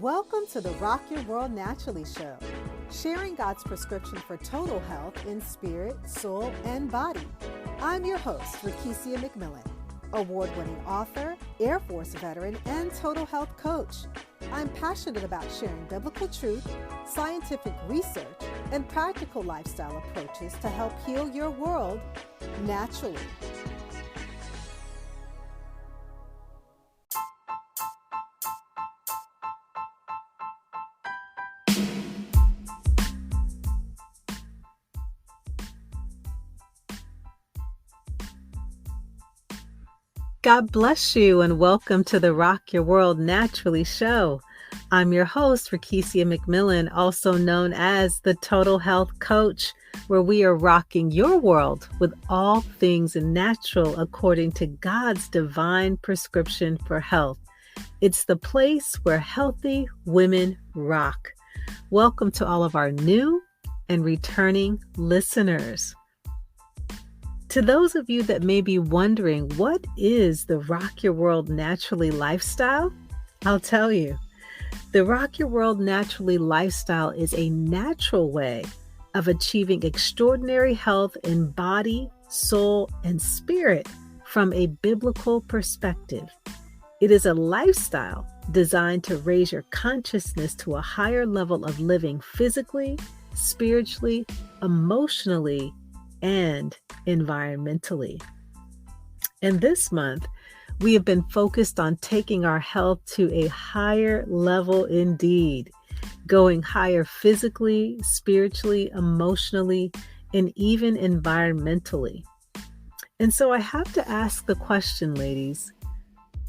Welcome to the Rock Your World Naturally show, sharing God's prescription for total health in spirit, soul, and body. I'm your host, Rakesia McMillan, award-winning author, Air Force veteran, and total health coach. I'm passionate about sharing biblical truth, scientific research, and practical lifestyle approaches to help heal your world naturally. God bless you and welcome to the Rock Your World Naturally show. I'm your host, Rakesia McMillan, also known as the Total Health Coach, where we are rocking your world with all things natural according to God's divine prescription for health. It's the place where healthy women rock. Welcome to all of our new and returning listeners. To those of you that may be wondering, what is the Rock Your World Naturally lifestyle? I'll tell you. The Rock Your World Naturally lifestyle is a natural way of achieving extraordinary health in body, soul, and spirit from a biblical perspective. It is a lifestyle designed to raise your consciousness to a higher level of living physically, spiritually, emotionally, and environmentally. And this month, we have been focused on taking our health to a higher level indeed, going higher physically, spiritually, emotionally, and even environmentally. And so I have to ask the question, ladies,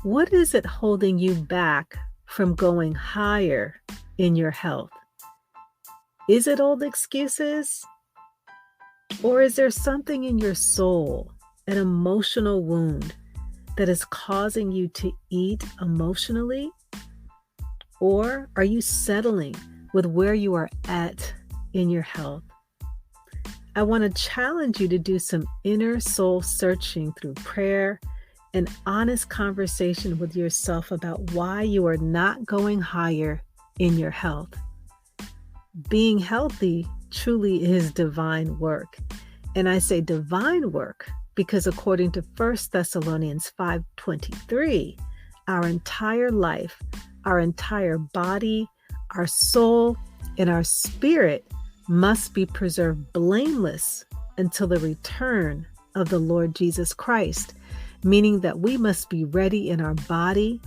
what is it holding you back from going higher in your health? Is it old excuses? Or is there something in your soul, an emotional wound that is causing you to eat emotionally? Or are you settling with where you are at in your health? I want to challenge you to do some inner soul searching through prayer and honest conversation with yourself about why you are not going higher in your health. Being healthy truly is divine work. And I say divine work because according to 1 Thessalonians 5:23, our entire life, our entire body, our soul, and our spirit must be preserved blameless until the return of the Lord Jesus Christ, meaning that we must be ready in our body,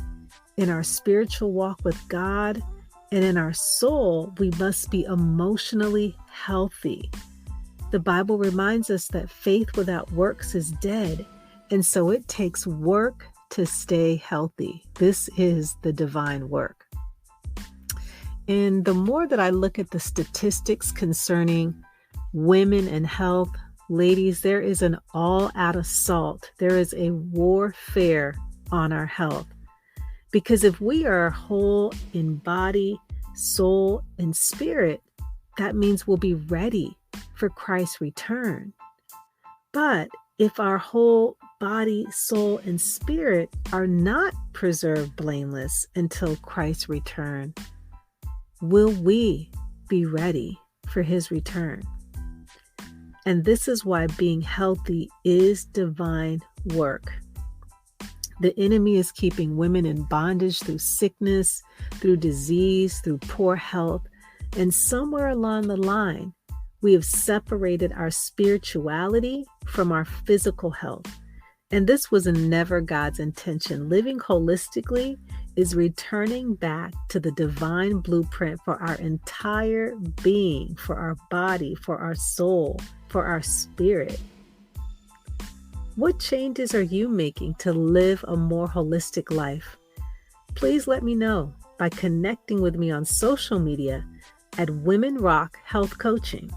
in our spiritual walk with God, and in our soul, we must be emotionally healthy. The Bible reminds us that faith without works is dead, and so it takes work to stay healthy. This is the divine work. And the more that I look at the statistics concerning women and health, ladies, there is an all-out assault. There is a warfare on our health. Because if we are whole in body, soul, and spirit, that means we'll be ready for Christ's return. But if our whole body, soul, and spirit are not preserved blameless until Christ's return, will we be ready for his return? And this is why being healthy is divine work. The enemy is keeping women in bondage through sickness, through disease, through poor health. And somewhere along the line, we have separated our spirituality from our physical health. And this was never God's intention. Living holistically is returning back to the divine blueprint for our entire being, for our body, for our soul, for our spirit. What changes are you making to live a more holistic life? Please let me know by connecting with me on social media at Women Rock Health Coaching.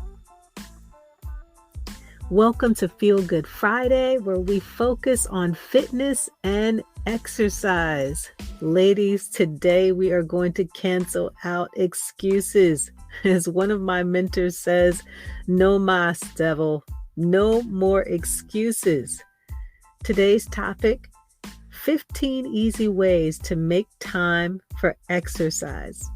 Welcome to Feel Good Friday, where we focus on fitness and exercise. Ladies, today we are going to cancel out excuses. As one of my mentors says, no mas, devil, no more excuses. Today's topic, 15 easy ways to make time for exercise.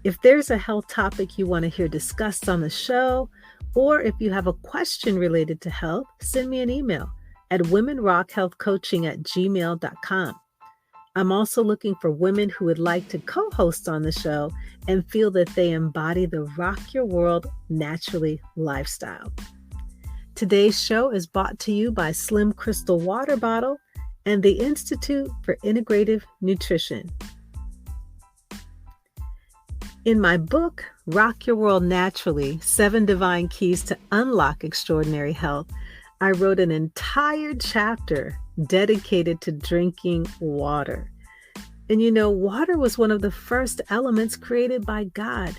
If there's a health topic you want to hear discussed on the show, or if you have a question related to health, send me an email at womenrockhealthcoaching@gmail.com. I'm also looking for women who would like to co-host on the show and feel that they embody the Rock Your World Naturally lifestyle. Today's show is brought to you by Slim Crystal Water Bottle and the Institute for Integrative Nutrition. In my book, Rock Your World Naturally, 7 Divine Keys to Unlock Extraordinary Health, I wrote an entire chapter dedicated to drinking water. And water was one of the first elements created by God.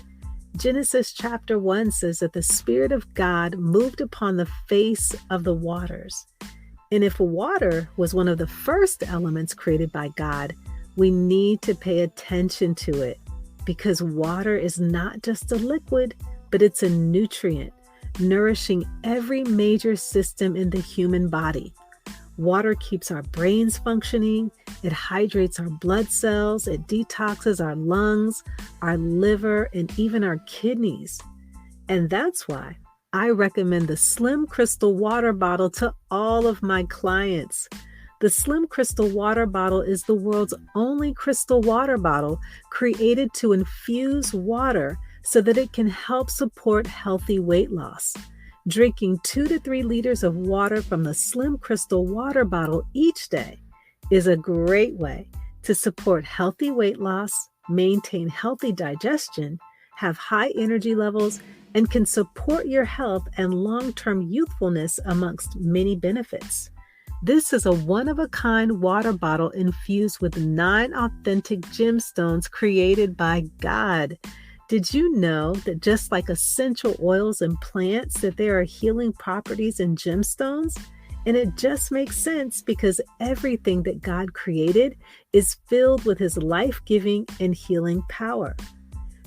Genesis chapter 1 says that the Spirit of God moved upon the face of the waters. And if water was one of the first elements created by God, we need to pay attention to it, because water is not just a liquid, but it's a nutrient, nourishing every major system in the human body. Water keeps our brains functioning, it hydrates our blood cells, it detoxes our lungs, our liver, and even our kidneys. And that's why I recommend the Slim Crystal Water Bottle to all of my clients. The Slim Crystal Water Bottle is the world's only crystal water bottle created to infuse water so that it can help support healthy weight loss. Drinking 2 to 3 liters of water from the Slim Crystal Water Bottle each day is a great way to support healthy weight loss, maintain healthy digestion, have high energy levels, and can support your health and long-term youthfulness amongst many benefits. This is a one-of-a-kind water bottle infused with 9 authentic gemstones created by God. Did you know that just like essential oils and plants, that there are healing properties in gemstones? And it just makes sense because everything that God created is filled with His life-giving and healing power.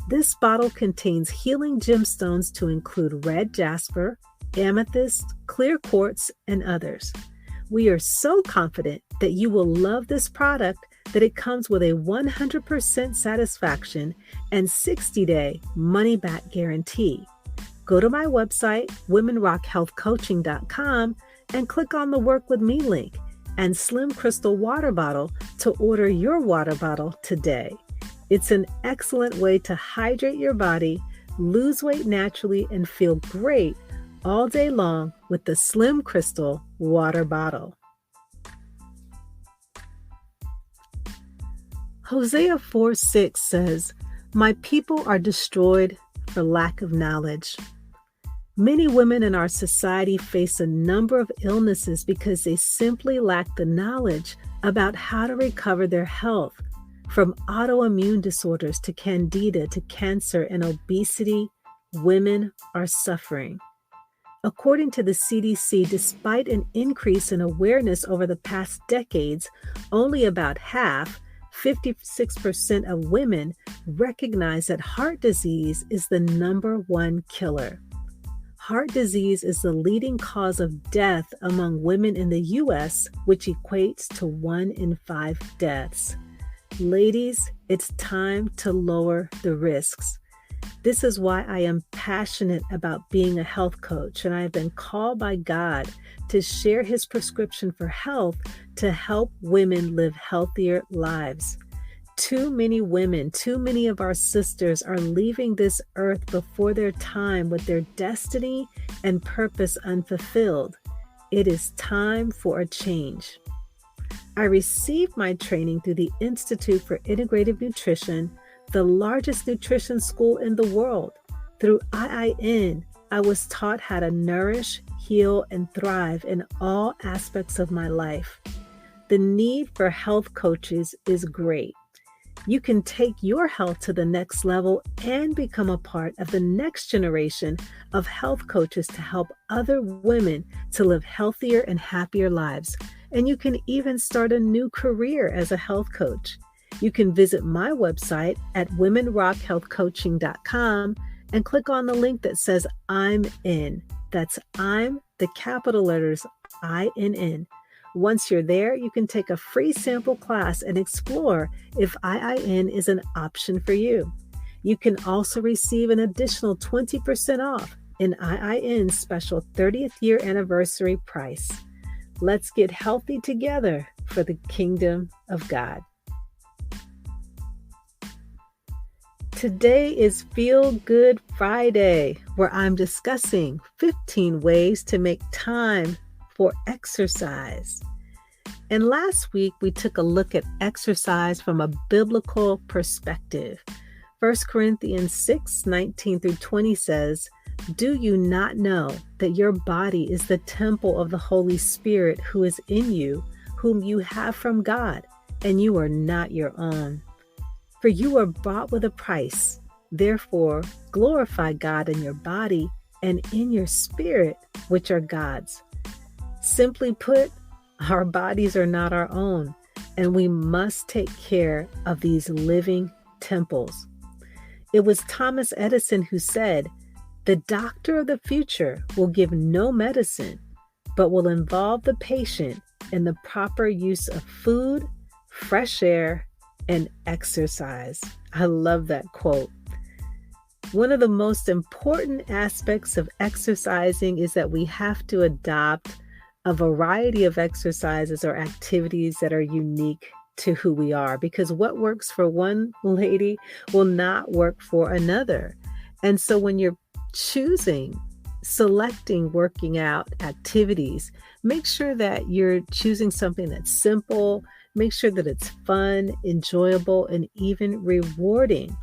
This bottle contains healing gemstones to include red jasper, amethyst, clear quartz, and others. We are so confident that you will love this product that it comes with a 100% satisfaction and 60-day money-back guarantee. Go to my website, womenrockhealthcoaching.com, and click on the Work With Me link and Slim Crystal Water Bottle to order your water bottle today. It's an excellent way to hydrate your body, lose weight naturally, and feel great all day long with the Slim Crystal Water Bottle. Hosea 4:6 says, "My people are destroyed for lack of knowledge." Many women in our society face a number of illnesses because they simply lack the knowledge about how to recover their health. From autoimmune disorders to candida to cancer and obesity, women are suffering. According to the CDC, despite an increase in awareness over the past decades, only about half, 56% of women, recognize that heart disease is the number 1 killer. Heart disease is the leading cause of death among women in the U.S., which equates to 1 in 5 deaths. Ladies, it's time to lower the risks. This is why I am passionate about being a health coach, and I have been called by God to share His prescription for health to help women live healthier lives. Too many women, too many of our sisters are leaving this earth before their time with their destiny and purpose unfulfilled. It is time for a change. I received my training through the Institute for Integrative Nutrition, the largest nutrition school in the world. Through IIN, I was taught how to nourish, heal, and thrive in all aspects of my life. The need for health coaches is great. You can take your health to the next level and become a part of the next generation of health coaches to help other women to live healthier and happier lives. And you can even start a new career as a health coach. You can visit my website at womenrockhealthcoaching.com and click on the link that says I'm in. That's I'm, the capital letters INN. Once you're there, you can take a free sample class and explore if IIN is an option for you. You can also receive an additional 20% off in IIN's special 30th year anniversary price. Let's get healthy together for the kingdom of God. Today is Feel Good Friday, where I'm discussing 15 ways to make time for exercise. And last week, we took a look at exercise from a biblical perspective. 1 Corinthians 6:19-20 says, "Do you not know that your body is the temple of the Holy Spirit who is in you, whom you have from God, and you are not your own? For you are bought with a price. Therefore, glorify God in your body and in your spirit, which are God's." Simply put, our bodies are not our own, and we must take care of these living temples. It was Thomas Edison who said, "The doctor of the future will give no medicine, but will involve the patient in the proper use of food, fresh air, and exercise." I love that quote. One of the most important aspects of exercising is that we have to adopt a variety of exercises or activities that are unique to who we are, because what works for one lady will not work for another. And so when you're selecting working out activities, make sure that you're choosing something that's simple, make sure that it's fun, enjoyable, and even rewarding.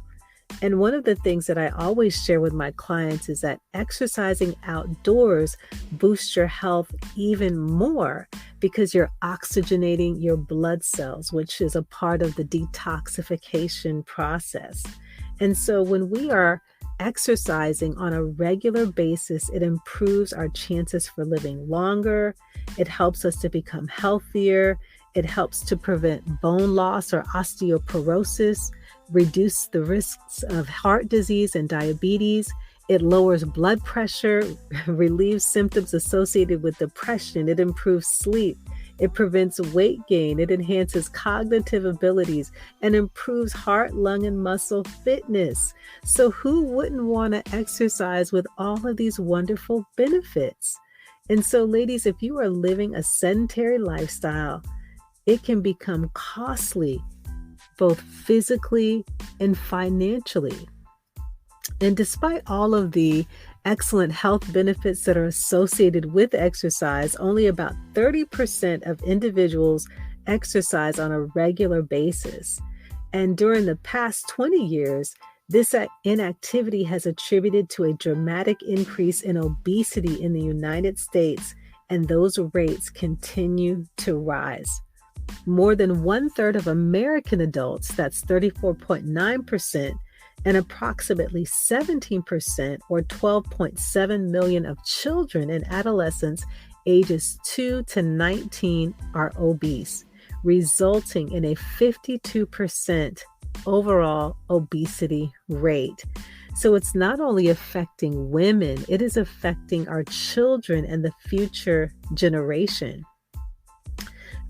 And one of the things that I always share with my clients is that exercising outdoors boosts your health even more because you're oxygenating your blood cells, which is a part of the detoxification process. And so when we are exercising on a regular basis, it improves our chances for living longer. It helps us to become healthier. It helps to prevent bone loss or osteoporosis, reduce the risks of heart disease and diabetes. It lowers blood pressure, relieves symptoms associated with depression. It improves sleep. It prevents weight gain. It enhances cognitive abilities and improves heart, lung, and muscle fitness. So who wouldn't want to exercise with all of these wonderful benefits? And so, ladies, if you are living a sedentary lifestyle, it can become costly, both physically and financially. And despite all of the excellent health benefits that are associated with exercise, only about 30% of individuals exercise on a regular basis. And during the past 20 years, this inactivity has attributed to a dramatic increase in obesity in the United States, and those rates continue to rise. More than 1/3 of American adults, that's 34.9%, and approximately 17% or 12.7 million of children and adolescents ages 2 to 19 are obese, resulting in a 52% overall obesity rate. So it's not only affecting women, it is affecting our children and the future generation.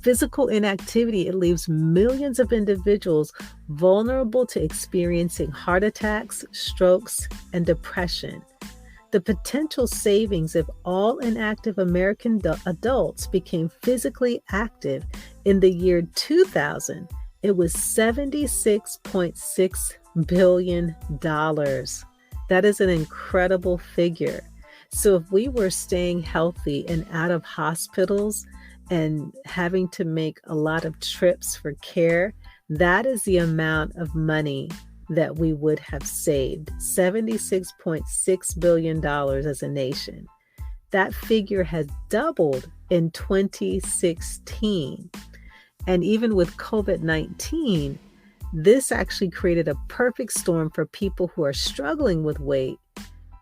Physical inactivity, it leaves millions of individuals vulnerable to experiencing heart attacks, strokes, and depression. The potential savings if all inactive American adults became physically active in the year 2000, it was $76.6 billion. That is an incredible figure. So if we were staying healthy and out of hospitals and having to make a lot of trips for care, that is the amount of money that we would have saved, $76.6 billion as a nation. That figure has doubled in 2016. And even with COVID-19, this actually created a perfect storm for people who are struggling with weight.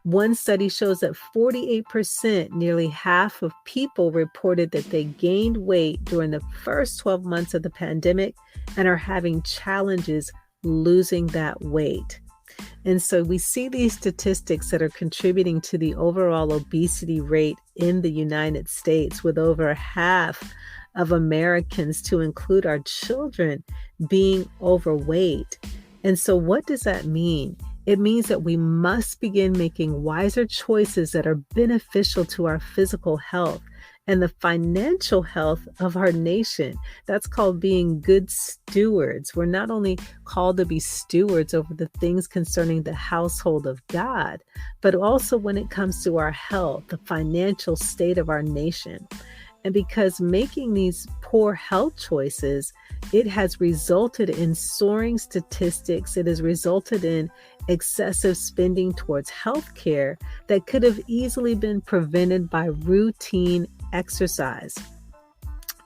One study shows that 48%, nearly half of people, reported that they gained weight during the first 12 months of the pandemic and are having challenges losing that weight. And so we see these statistics that are contributing to the overall obesity rate in the United States, with over half of Americans, to include our children, being overweight. And so what does that mean? It means that we must begin making wiser choices that are beneficial to our physical health and the financial health of our nation. That's called being good stewards. We're not only called to be stewards over the things concerning the household of God, but also when it comes to our health, the financial state of our nation. And because making these poor health choices, it has resulted in soaring statistics. It has resulted in excessive spending towards healthcare that could have easily been prevented by routine exercise.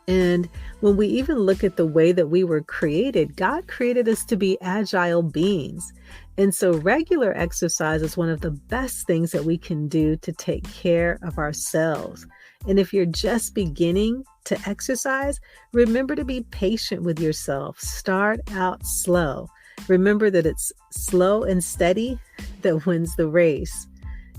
And when we even look at the way that we were created, God created us to be agile beings. And so regular exercise is one of the best things that we can do to take care of ourselves. And if you're just beginning to exercise, remember to be patient with yourself. Start out slow. Remember that it's slow and steady that wins the race.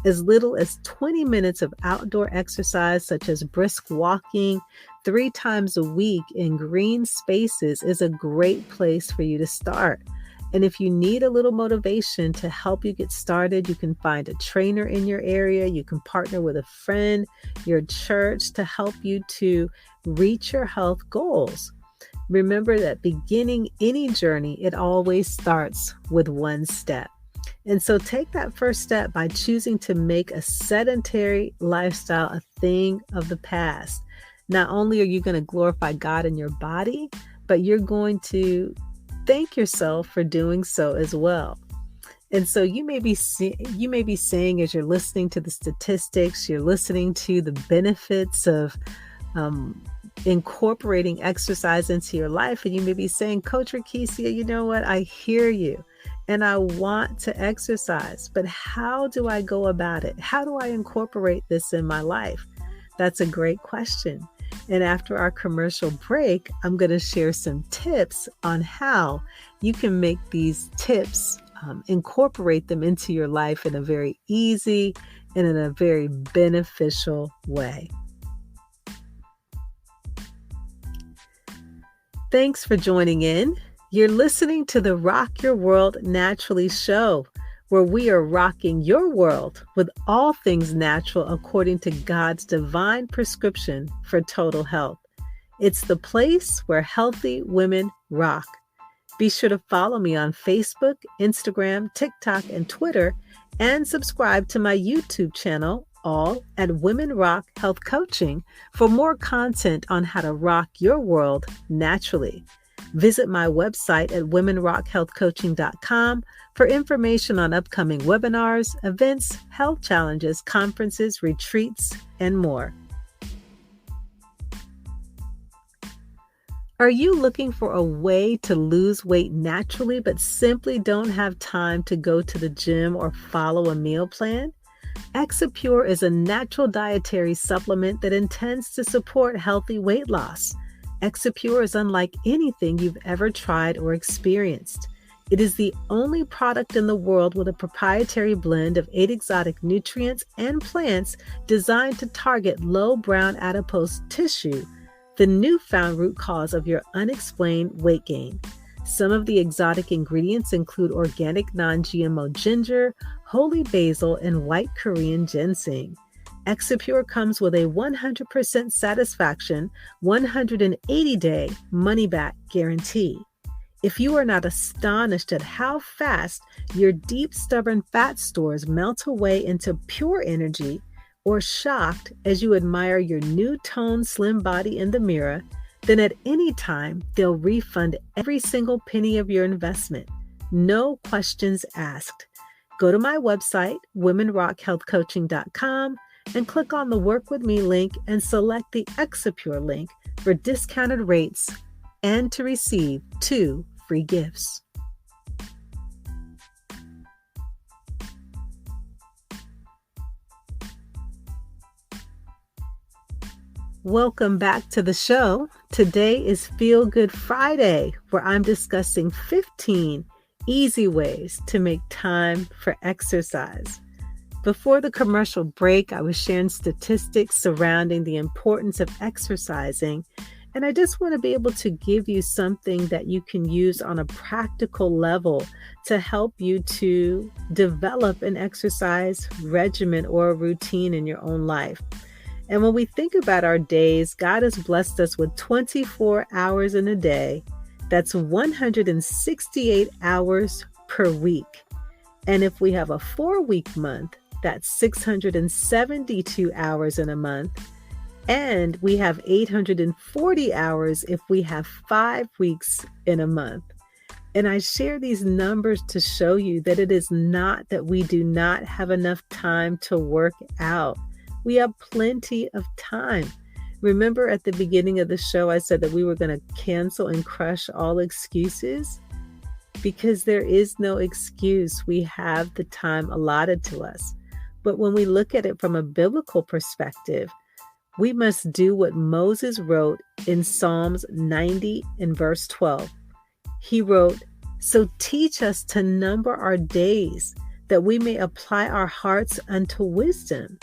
As little as 20 minutes of outdoor exercise, such as brisk walking 3 times a week in green spaces, is a great place for you to start. And if you need a little motivation to help you get started, you can find a trainer in your area. You can partner with a friend, your church, to help you to reach your health goals. Remember that beginning any journey, it always starts with one step. And so take that first step by choosing to make a sedentary lifestyle a thing of the past. Not only are you going to glorify God in your body, but you're going to thank yourself for doing so as well. And so you may be saying, as you're listening to the statistics, you're listening to the benefits of incorporating exercise into your life, and you may be saying, Coach Rakesia, you know what? I hear you. And I want to exercise, but how do I go about it? How do I incorporate this in my life? That's a great question. And after our commercial break, I'm going to share some tips on how you can make these tips, incorporate them into your life in a very easy and in a very beneficial way. Thanks for joining in. You're listening to the Rock Your World Naturally show, where we are rocking your world with all things natural according to God's divine prescription for total health. It's the place where healthy women rock. Be sure to follow me on Facebook, Instagram, TikTok, and Twitter, and subscribe to my YouTube channel, all at Women Rock Health Coaching, for more content on how to rock your world naturally. Visit my website at womenrockhealthcoaching.com for information on upcoming webinars, events, health challenges, conferences, retreats, and more. Are you looking for a way to lose weight naturally, but simply don't have time to go to the gym or follow a meal plan? Exapure is a natural dietary supplement that intends to support healthy weight loss. Exapure is unlike anything you've ever tried or experienced. It is the only product in the world with a proprietary blend of 8 exotic nutrients and plants designed to target low brown adipose tissue, the newfound root cause of your unexplained weight gain. Some of the exotic ingredients include organic non-GMO ginger, holy basil, and white Korean ginseng. Exapure comes with a 100% satisfaction, 180-day money-back guarantee. If you are not astonished at how fast your deep, stubborn fat stores melt away into pure energy, or shocked as you admire your new toned slim body in the mirror, then at any time they'll refund every single penny of your investment. No questions asked. Go to my website, womenrockhealthcoaching.com, and click on the Work With Me link and select the Exapure link for discounted rates and to receive 2 free gifts. Welcome back to the show. Today is Feel Good Friday, where I'm discussing 15 easy ways to make time for exercise. Before the commercial break, I was sharing statistics surrounding the importance of exercising, And I just want to be able to give you something that you can use on a practical level to help you to develop an exercise regimen or a routine in your own life. And when we think about our days, God has blessed us with 24 hours in a day. That's 168 hours per week. And if we have a 4-week month, that's 672 hours in a month. And we have 840 hours if we have 5 weeks in a month. And I share these numbers to show you that it is not that we do not have enough time to work out. We have plenty of time. Remember at the beginning of the show, I said that we were going to cancel and crush all excuses? Because there is no excuse. We have the time allotted to us. But when we look at it from a biblical perspective, we must do what Moses wrote in Psalms 90 and verse 12. He wrote, "So teach us to number our days, that we may apply our hearts unto wisdom."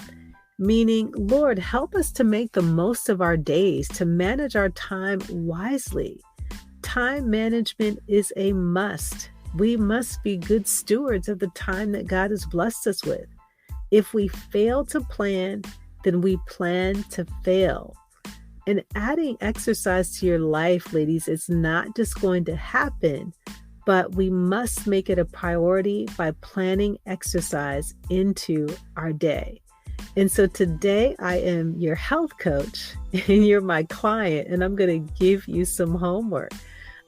Meaning, Lord, help us to make the most of our days, to manage our time wisely. Time management is a must. We must be good stewards of the time that God has blessed us with. If we fail to plan, then we plan to fail. And adding exercise to your life, ladies, is not just going to happen, but we must make it a priority by planning exercise into our day. And so today I am your health coach and you're my client, and I'm going to give you some homework.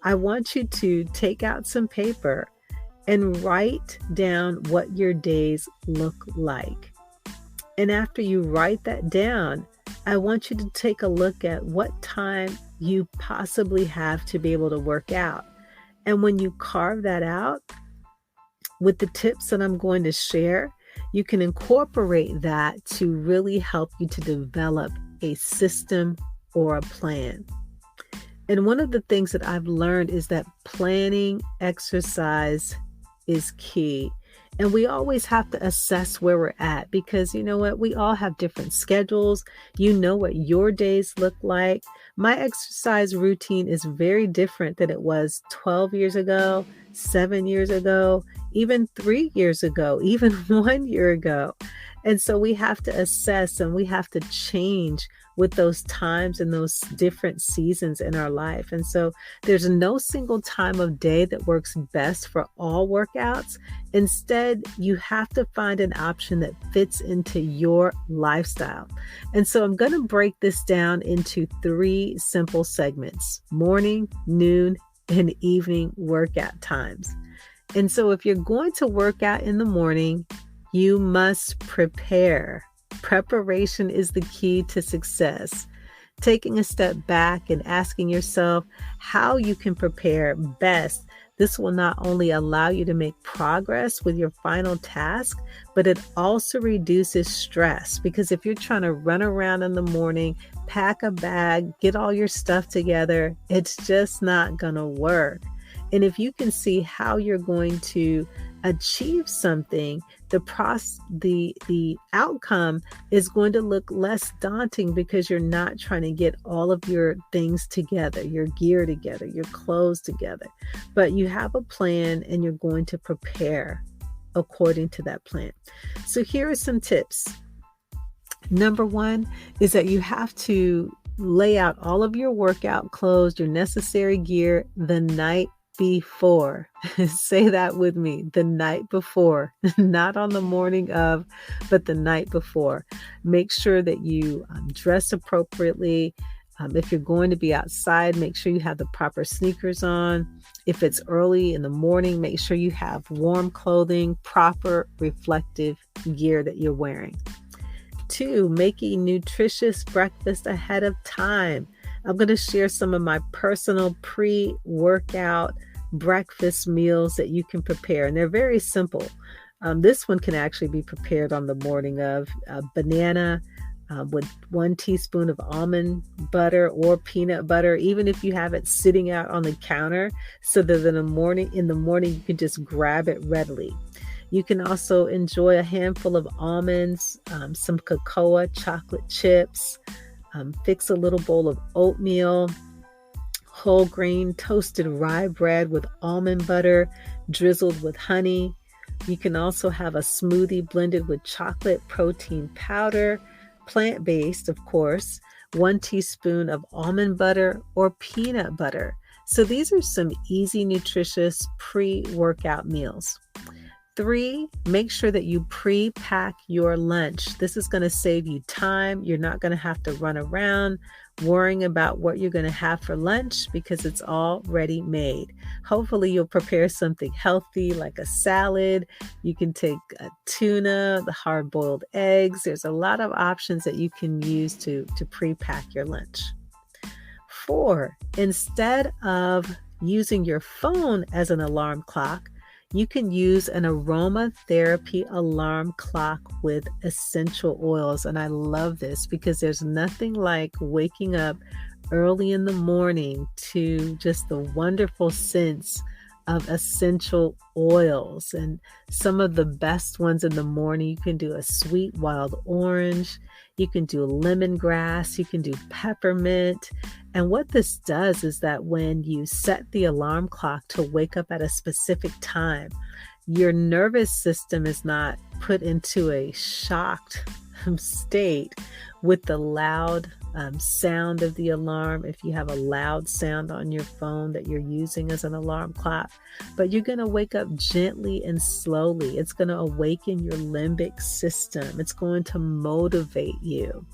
I want you to take out some paper and write down what your days look like. And after you write that down, I want you to take a look at what time you possibly have to be able to work out. And when you carve that out with the tips that I'm going to share, you can incorporate that to really help you to develop a system or a plan. And one of the things that I've learned is that planning exercise is key. And we always have to assess where we're at because you know what? We all have different schedules. You know what your days look like. My exercise routine is very different than it was 12 years ago, 7 years ago, even 3 years ago, even 1 year ago. And so we have to assess and we have to change with those times and those different seasons in our life. And so there's no single time of day that works best for all workouts. Instead, you have to find an option that fits into your lifestyle. And so I'm going to break this down into 3 simple segments: morning, noon, and evening workout times. And so if you're going to work out in the morning, you must prepare. Preparation is the key to success. Taking a step back and asking yourself how you can prepare best. This will not only allow you to make progress with your final task, but it also reduces stress because if you're trying to run around in the morning, pack a bag, get all your stuff together, it's just not going to work. And if you can see how you're going to achieve something, the outcome is going to look less daunting because you're not trying to get all of your things together, your gear together, your clothes together, but you have a plan and you're going to prepare according to that plan. So here are some tips. Number 1 is that you have to lay out all of your workout clothes, your necessary gear the night before. Say that with me, the night before, not on the morning of, but the night before. Make sure that you dress appropriately. If you're going to be outside, make sure you have the proper sneakers on. If it's early in the morning, make sure you have warm clothing, proper reflective gear that you're wearing. 2, make a nutritious breakfast ahead of time. I'm going to share some of my personal pre-workout breakfast meals that you can prepare, and they're very simple. This one can actually be prepared on the morning of banana with 1 teaspoon of almond butter or peanut butter, even if you have it sitting out on the counter so that in the morning you can just grab it readily. You can also enjoy a handful of almonds, some cocoa, chocolate chips, fix a little bowl of oatmeal, whole grain toasted rye bread with almond butter drizzled with honey. You can also have a smoothie blended with chocolate protein powder, plant-based, of course, 1 teaspoon of almond butter or peanut butter. So these are some easy, nutritious pre-workout meals. 3, make sure that you pre-pack your lunch. This is going to save you time. You're not going to have to run around worrying about what you're going to have for lunch because it's already made. Hopefully you'll prepare something healthy like a salad. You can take a tuna, the hard-boiled eggs. There's a lot of options that you can use to pre-pack your lunch. 4, instead of using your phone as an alarm clock, you can use an aromatherapy alarm clock with essential oils. And I love this because there's nothing like waking up early in the morning to just the wonderful sense of essential oils. And some of the best ones in the morning, you can do a sweet wild orange, you can do lemongrass, you can do peppermint. And what this does is that when you set the alarm clock to wake up at a specific time, your nervous system is not put into a shocked state with the loud sound of the alarm, if you have a loud sound on your phone that you're using as an alarm clock, but you're going to wake up gently and slowly. It's going to awaken your limbic system. It's going to motivate you.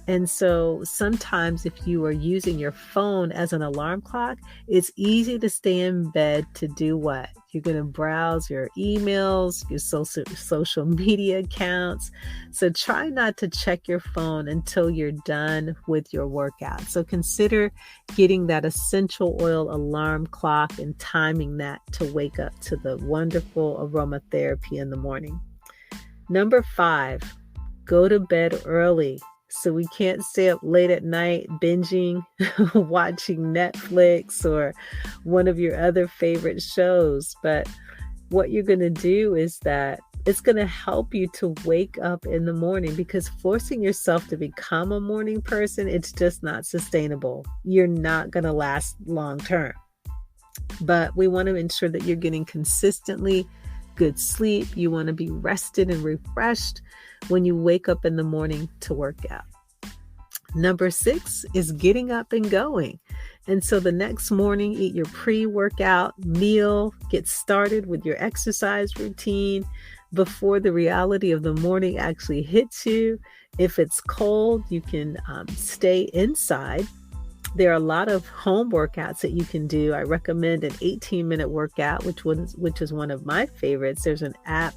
And so sometimes if you are using your phone as an alarm clock, it's easy to stay in bed to do what? You're going to browse your emails, your social media accounts. So try not to check your phone until you're done with your workout. So consider getting that essential oil alarm clock and timing that to wake up to the wonderful aromatherapy in the morning. Number 5, go to bed early. So we can't stay up late at night binging, watching Netflix or one of your other favorite shows. But what you're going to do is that it's going to help you to wake up in the morning, because forcing yourself to become a morning person, it's just not sustainable. You're not going to last long term. But we want to ensure that you're getting consistently good sleep. You want to be rested and refreshed when you wake up in the morning to work out. Number 6 is getting up and going. And so the next morning, eat your pre-workout meal, get started with your exercise routine before the reality of the morning actually hits you. If it's cold, you can stay inside. There are a lot of home workouts that you can do. I recommend an 18-minute workout, which is one of my favorites. There's an app.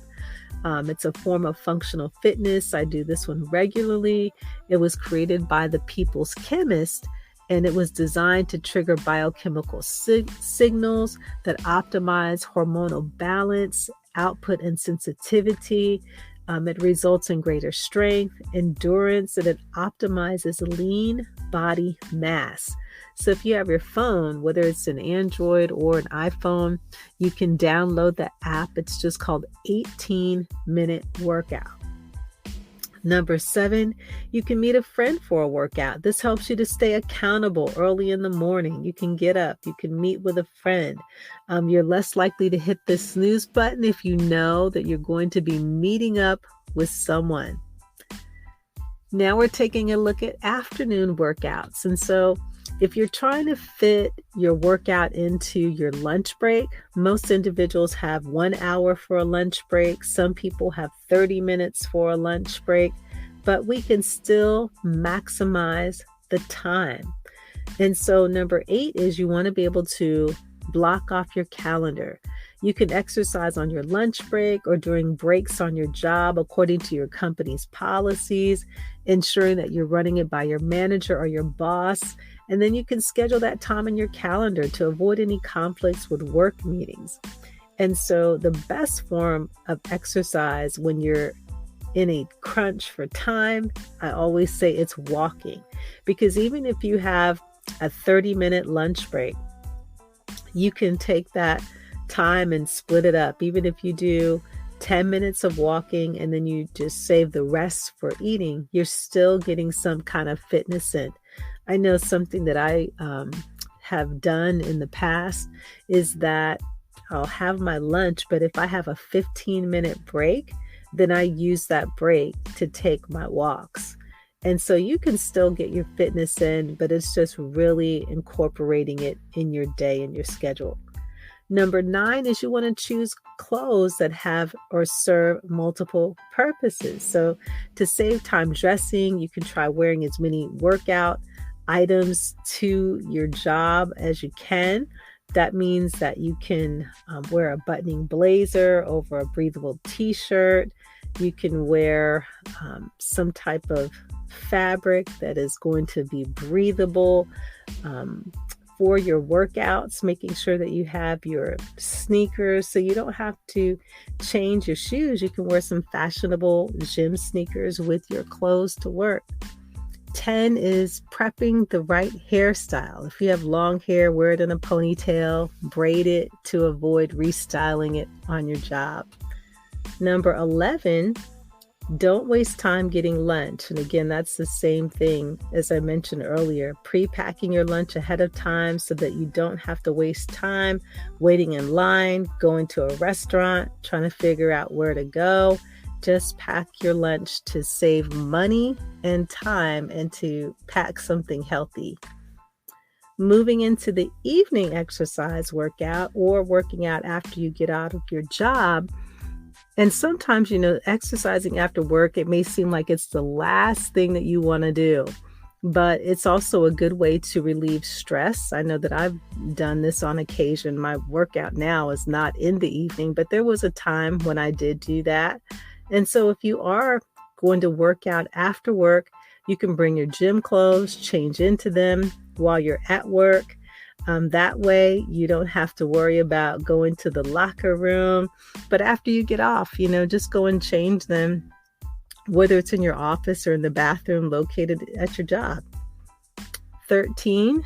It's a form of functional fitness. I do this one regularly. It was created by the People's Chemist, and it was designed to trigger biochemical signals that optimize hormonal balance, output, and sensitivity. It results in greater strength, endurance, and it optimizes lean body mass. So if you have your phone, whether it's an Android or an iPhone, you can download the app. It's just called 18-minute workout. Number 7, you can meet a friend for a workout. This helps you to stay accountable early in the morning. You can get up, you can meet with a friend. You're less likely to hit the snooze button if you know that you're going to be meeting up with someone. Now we're taking a look at afternoon workouts. And so if you're trying to fit your workout into your lunch break, most individuals have 1 hour for a lunch break. Some people have 30 minutes for a lunch break, but we can still maximize the time. And so number 8 is you want to be able to block off your calendar. You can exercise on your lunch break or during breaks on your job according to your company's policies, ensuring that you're running it by your manager or your boss. And then you can schedule that time in your calendar to avoid any conflicts with work meetings. And so the best form of exercise when you're in a crunch for time, I always say it's walking. Because even if you have a 30-minute lunch break, you can take that time and split it up. Even if you do 10 minutes of walking and then you just save the rest for eating, you're still getting some kind of fitness in. I know something that I have done in the past is that I'll have my lunch, but if I have a 15-minute break, then I use that break to take my walks. And so you can still get your fitness in, but it's just really incorporating it in your day and your schedule. Number 9 is you want to choose clothes that have or serve multiple purposes. So to save time dressing, you can try wearing as many workout items to your job as you can. That means that you can wear a buttoning blazer over a breathable t-shirt. You can wear some type of fabric that is going to be breathable for your workouts, making sure that you have your sneakers so you don't have to change your shoes. You can wear some fashionable gym sneakers with your clothes to work. 10 is prepping the right hairstyle. If you have long hair, wear it in a ponytail, braid it to avoid restyling it on your job. Number 11, don't waste time getting lunch. And again, that's the same thing as I mentioned earlier, pre-packing your lunch ahead of time so that you don't have to waste time waiting in line, going to a restaurant, trying to figure out where to go. Just pack your lunch to save money and time and to pack something healthy. Moving into the evening exercise workout or working out after you get out of your job. And sometimes, exercising after work, it may seem like it's the last thing that you want to do, but it's also a good way to relieve stress. I know that I've done this on occasion. My workout now is not in the evening, but there was a time when I did do that. And so if you are going to work out after work, you can bring your gym clothes, change into them while you're at work. That way you don't have to worry about going to the locker room. But after you get off, just go and change them, whether it's in your office or in the bathroom located at your job. 13,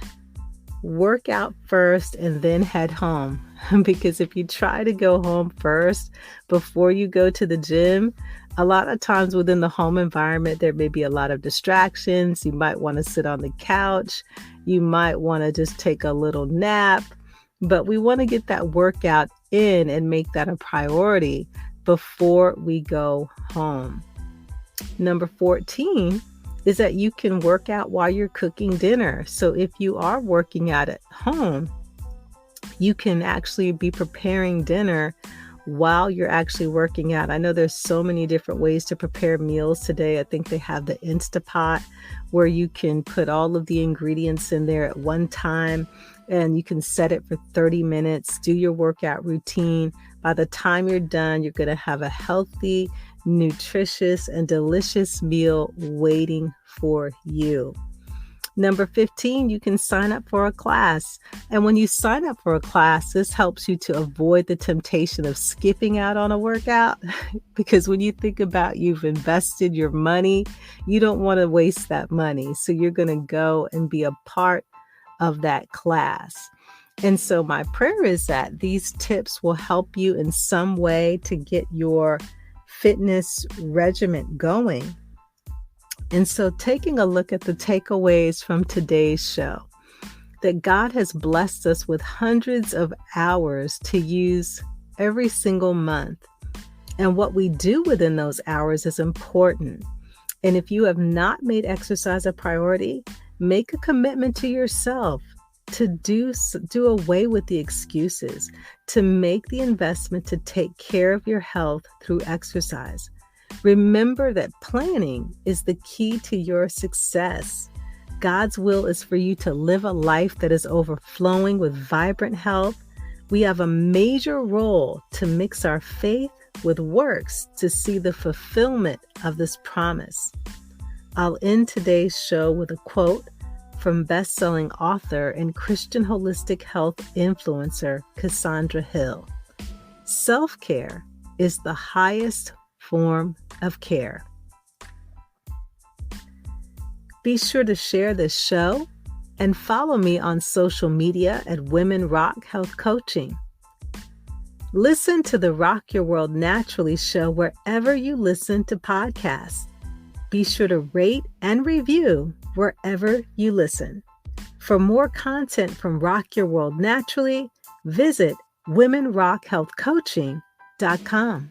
work out first and then head home. Because if you try to go home first before you go to the gym, a lot of times within the home environment, there may be a lot of distractions. You might want to sit on the couch. You might want to just take a little nap. But we want to get that workout in and make that a priority before we go home. Number 14 is that you can work out while you're cooking dinner. So if you are working out at home, you can actually be preparing dinner while you're actually working out. I know there's so many different ways to prepare meals today. I think they have the Instapot where you can put all of the ingredients in there at one time and you can set it for 30 minutes, do your workout routine. By the time you're done, you're going to have a healthy, nutritious, and delicious meal waiting for you. Number 15, you can sign up for a class. And when you sign up for a class, this helps you to avoid the temptation of skipping out on a workout. Because when you think about you've invested your money, you don't want to waste that money. So you're going to go and be a part of that class. And so my prayer is that these tips will help you in some way to get your fitness regimen going. And so taking a look at the takeaways from today's show, that God has blessed us with hundreds of hours to use every single month. And what we do within those hours is important. And if you have not made exercise a priority, make a commitment to yourself to do away with the excuses, to make the investment to take care of your health through exercise. Remember that planning is the key to your success. God's will is for you to live a life that is overflowing with vibrant health. We have a major role to mix our faith with works to see the fulfillment of this promise. I'll end today's show with a quote from best-selling author and Christian holistic health influencer, Cassandra Hill. Self-care is the highest form of care. Be sure to share this show and follow me on social media at Women Rock Health Coaching. Listen to the Rock Your World Naturally show wherever you listen to podcasts. Be sure to rate and review wherever you listen. For more content from Rock Your World Naturally, visit womenrockhealthcoaching.com.